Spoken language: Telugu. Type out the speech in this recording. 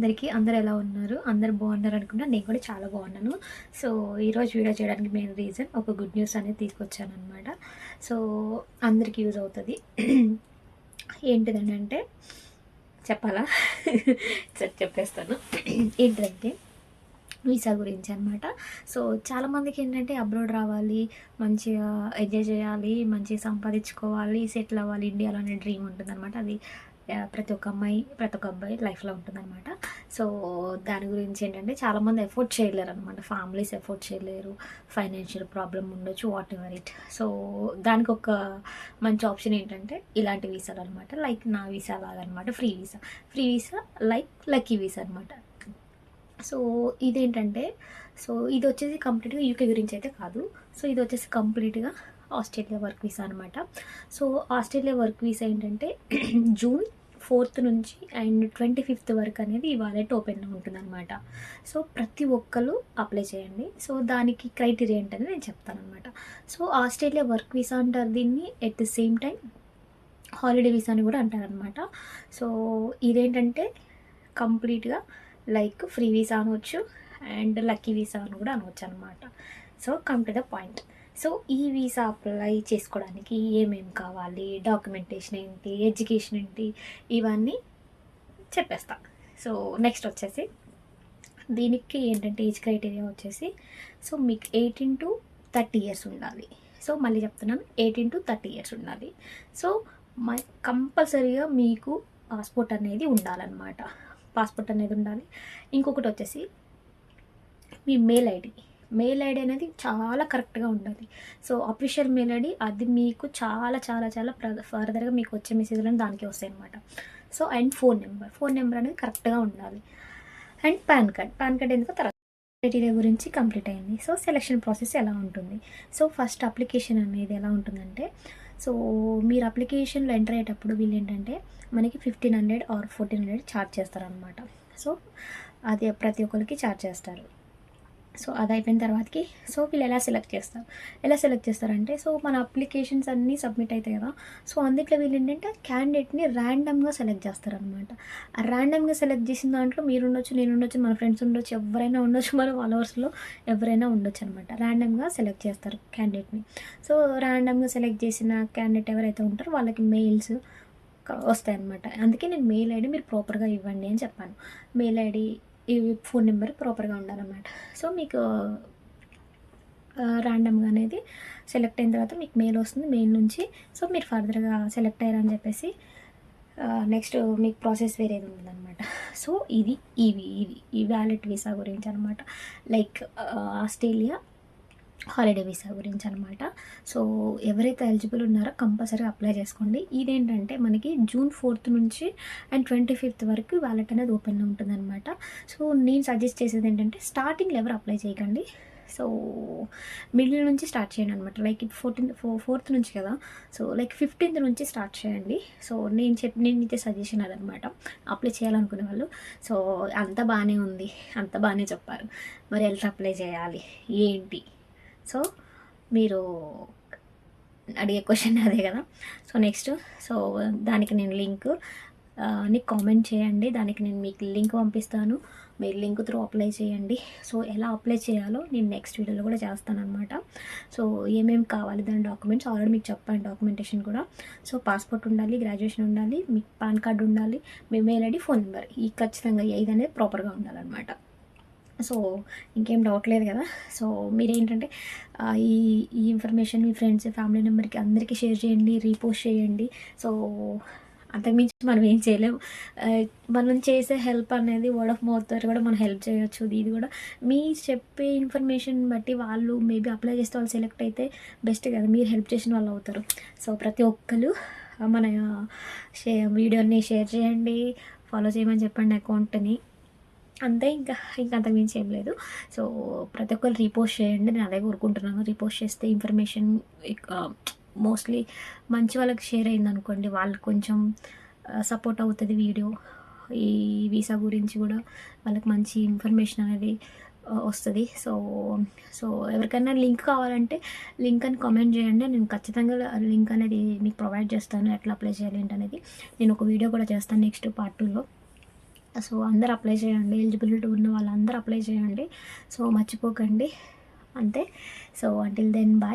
అందరికీ. అందరూ ఎలా ఉన్నారు? అందరూ బాగున్నారు అనుకుంటా. నేను కూడా చాలా బాగున్నాను. సో ఈరోజు వీడియో చేయడానికి మెయిన్ రీజన్ ఒక గుడ్ న్యూస్ అనేది తీసుకొచ్చానమాట. సో అందరికీ యూజ్ అవుతుంది. ఏంటిదని అంటే చెప్పాలా? సరే చెప్పేస్తాను. ఏంటంటే వీసా గురించి అనమాట. సో చాలామందికి ఏంటంటే అబ్రాడ్ రావాలి, మంచిగా ఎంజాయ్ చేయాలి, మంచిగా సంపాదించుకోవాలి, సెటిల్ అవ్వాలి ఇండియాలో అనే డ్రీమ్ ఉంటుందన్నమాట. అది ప్రతి ఒక్క అమ్మాయి ప్రతి ఒక్క అబ్బాయి లైఫ్లో ఉంటుందన్నమాట. సో దాని గురించి ఏంటంటే చాలామంది ఎఫోర్డ్ చేయలేరు అనమాట. ఫ్యామిలీస్ ఎఫోర్డ్ చేయలేరు, ఫైనాన్షియల్ ప్రాబ్లమ్ ఉండొచ్చు, వాట్ ఎవర్ ఇట్. సో దానికి ఒక మంచి ఆప్షన్ ఏంటంటే ఇలాంటి వీసాలు అనమాట. లైక్ నా వీసా లాగా అనమాట. Free visa like lucky visa అనమాట. సో ఇదేంటంటే ఇది వచ్చేసి కంప్లీట్గా యూకే గురించి అయితే కాదు. సో ఇది వచ్చేసి కంప్లీట్గా ఆస్ట్రేలియా వర్క్ వీసా అనమాట. సో ఆస్ట్రేలియా వర్క్ వీసా ఏంటంటే జూన్ 4th నుంచి అండ్ 25th వరకు అనేది ఈ వాలెట్ ఓపెన్లో ఉంటుందన్నమాట. సో ప్రతి ఒక్కరు అప్లై చేయండి. సో దానికి క్రైటీరియా ఏంటని నేను చెప్తానమాట. సో ఆస్ట్రేలియా వర్క్ వీసా అంటారు దీన్ని. At the same time holiday visa అని కూడా అంటారనమాట. సో ఇదేంటంటే కంప్లీట్గా లైక్ ఫ్రీ వీసా అనవచ్చు అండ్ లక్కీ వీసా అని కూడా అనవచ్చు అనమాట. So come to the point. So ఈ వీసా అప్లై చేసుకోవడానికి ఏమేమి కావాలి, డాక్యుమెంటేషన్ ఏంటి, ఎడ్యుకేషన్ ఏంటి, ఇవన్నీ చెప్పేస్తా. సో నెక్స్ట్ వచ్చేసి దీనికి ఏంటంటే ఏజ్ క్రైటీరియా వచ్చేసి సో మీకు 18 to 30 years ఉండాలి. సో మళ్ళీ చెప్తున్నాను, 18 to 30 years ఉండాలి. సో కంపల్సరీగా మీకు పాస్పోర్ట్ అనేది ఉండాలన్నమాట. పాస్పోర్ట్ అనేది ఉండాలి. ఇంకొకటి వచ్చేసి మీ మెయిల్ ఐడి అనేది చాలా కరెక్ట్గా ఉండాలి. సో అఫీషియల్ మెయిల్ ఐడి అది మీకు చాలా చాలా చాలా ఫర్దర్గా మీకు వచ్చే మెసేజ్లను దానికి వస్తాయి అనమాట. సో అండ్ ఫోన్ నెంబర్ అనేది కరెక్ట్గా ఉండాలి. అండ్ పాన్ కార్డ్ ఎందుకు తర్వాత క్రైటీరియా గురించి కంప్లీట్ అయింది. సో సెలక్షన్ ప్రాసెస్ ఎలా ఉంటుంది? సో ఫస్ట్ అప్లికేషన్ అనేది ఎలా ఉంటుందంటే సో మీరు అప్లికేషన్లో ఎంటర్ అయ్యేటప్పుడు వీళ్ళు ఏంటంటే మనకి 1500 or 1400 ఛార్జ్ చేస్తారనమాట. సో అది ప్రతి ఒక్కరికి ఛార్జ్ చేస్తారు. సో అది అయిపోయిన తర్వాతకి సో వీళ్ళు ఎలా సెలెక్ట్ చేస్తారంటే సో మన అప్లికేషన్స్ అన్నీ సబ్మిట్ అవుతాయి కదా. సో అందుట్లో వీళ్ళు ఏంటంటే క్యాండిడేట్ని ర్యాండమ్గా సెలెక్ట్ చేస్తారనమాట. ఆ ర్యాండమ్గా సెలెక్ట్ చేసిన దాంట్లో మీరు ఉండొచ్చు, నేను ఉండొచ్చు, మన ఫ్రెండ్స్ ఉండొచ్చు, ఎవరైనా ఉండొచ్చు, మన ఫాలోవర్స్లో ఎవరైనా ఉండొచ్చు అనమాట. ర్యాండమ్గా సెలెక్ట్ చేస్తారు క్యాండిడేట్ని. సో ర్యాండమ్గా సెలెక్ట్ చేసిన క్యాండిడేట్ ఎవరైతే ఉంటారో వాళ్ళకి మెయిల్స్ వస్తాయన్నమాట. అందుకే నేను మెయిల్ ఐడి మీరు ప్రాపర్గా ఇవ్వండి అని చెప్పాను. మెయిల్ ఐడి ఈ ఫోన్ నెంబర్ ప్రాపర్గా ఉండాలన్నమాట. సో మీకు ర్యాండమ్గా అనేది సెలెక్ట్ అయిన తర్వాత మీకు మెయిల్ వస్తుంది. మెయిల్ నుంచి సో మీరు ఫర్దర్గా సెలెక్ట్ అయ్యారని చెప్పేసి నెక్స్ట్ మీకు ప్రాసెస్ వేరేది ఉంటుందన్నమాట. సో ఇది ఈ వ్యాలిడ్ వీసా గురించి అనమాట. లైక్ ఆస్ట్రేలియా హాలిడే వీసా గురించి అనమాట. సో ఎవరైతే ఎలిజిబుల్ ఉన్నారో కంపల్సరీ అప్లై చేసుకోండి. ఇదేంటంటే మనకి జూన్ 4th నుంచి అండ్ 25th వరకు వ్యాలెట్ అనేది ఓపెన్లో ఉంటుందన్నమాట. సో నేను సజెస్ట్ చేసేది ఏంటంటే స్టార్టింగ్లో ఎవరు అప్లై చేయకండి. సో మిడిల్ నుంచి స్టార్ట్ చేయండి అనమాట. లైక్ 4th నుంచి కదా. సో లైక్ 15th నుంచి స్టార్ట్ చేయండి. సో నేను ఇచ్చే సజెషన్ అదనమాట. అప్లై చేయాలనుకునే వాళ్ళు. సో అంత బాగానే ఉంది, అంత బాగానే చెప్పారు. మరి ఎలా అప్లై చేయాలి ఏంటి? సో మీరు అడిగే క్వశ్చన్ అదే కదా. సో నెక్స్ట్ సో దానికి నేను నీకు కామెంట్ చేయండి. దానికి నేను మీకు లింక్ పంపిస్తాను. మీరు లింక్ త్రూ అప్లై చేయండి. సో ఎలా అప్లై చేయాలో నేను నెక్స్ట్ వీడియోలో కూడా చేస్తానన్నమాట. సో ఏమేమి కావాలి దాని డాక్యుమెంట్స్ ఆల్రెడీ మీకు చెప్పాను. డాక్యుమెంటేషన్ కూడా సో పాస్పోర్ట్ ఉండాలి, గ్రాడ్యుయేషన్ ఉండాలి, మీకు పాన్ కార్డు ఉండాలి, మీ మెయిల్ ఐడి, ఫోన్ నెంబర్, ఈ ఖచ్చితంగా ఇది అనేది ప్రాపర్గా ఉండాలన్నమాట. సో ఇంకేం డౌట్ లేదు కదా. సో మీరేంటంటే ఈ ఇన్ఫర్మేషన్ మీ ఫ్రెండ్స్, ఫ్యామిలీ మెంబర్కి అందరికీ షేర్ చేయండి, రీపోస్ట్ చేయండి. సో అంతకుమించి మనం ఏం చేయలేము. మనం చేసే హెల్ప్ అనేది వర్డ్ ఆఫ్ మౌత్ ద్వారా కూడా మనం హెల్ప్ చేయొచ్చు. ఇది కూడా మీ చెప్పే ఇన్ఫర్మేషన్ బట్టి వాళ్ళు మేబీ అప్లై చేస్తే వాళ్ళు సెలెక్ట్ అయితే బెస్ట్ కదా, మీరు హెల్ప్ చేసిన వాళ్ళు అవుతారు. సో ప్రతి ఒక్కరు మన వీడియోని షేర్ చేయండి, ఫాలో చేయమని చెప్పండి అకౌంట్ని. అంతే, ఇంకా అంతకుమించి ఏం లేదు. సో ప్రతి ఒక్కరు రీపోస్ట్ చేయండి. నేను అదే కోరుకుంటున్నాను. రీపోస్ట్ చేస్తే ఇన్ఫర్మేషన్ మోస్ట్లీ మంచి వాళ్ళకి షేర్ అయింది అనుకోండి, వాళ్ళకి కొంచెం సపోర్ట్ అవుతుంది వీడియో. ఈ వీసా గురించి కూడా వాళ్ళకి మంచి ఇన్ఫర్మేషన్ అనేది వస్తుంది. సో ఎవరికైనా లింక్ కావాలంటే లింక్ అని కామెంట్ చేయండి. నేను ఖచ్చితంగా లింక్ అనేది మీకు ప్రొవైడ్ చేస్తాను. ఎట్లా అప్లై చేయాలి ఏంటనేది నేను ఒక వీడియో కూడా చేస్తాను నెక్స్ట్ part 2లో. సో అందరు అప్లై చేయండి, ఎలిజిబిలిటీ ఉన్న వాళ్ళందరూ అప్లై చేయండి. సో మర్చిపోకండి అంతే. So until then bye.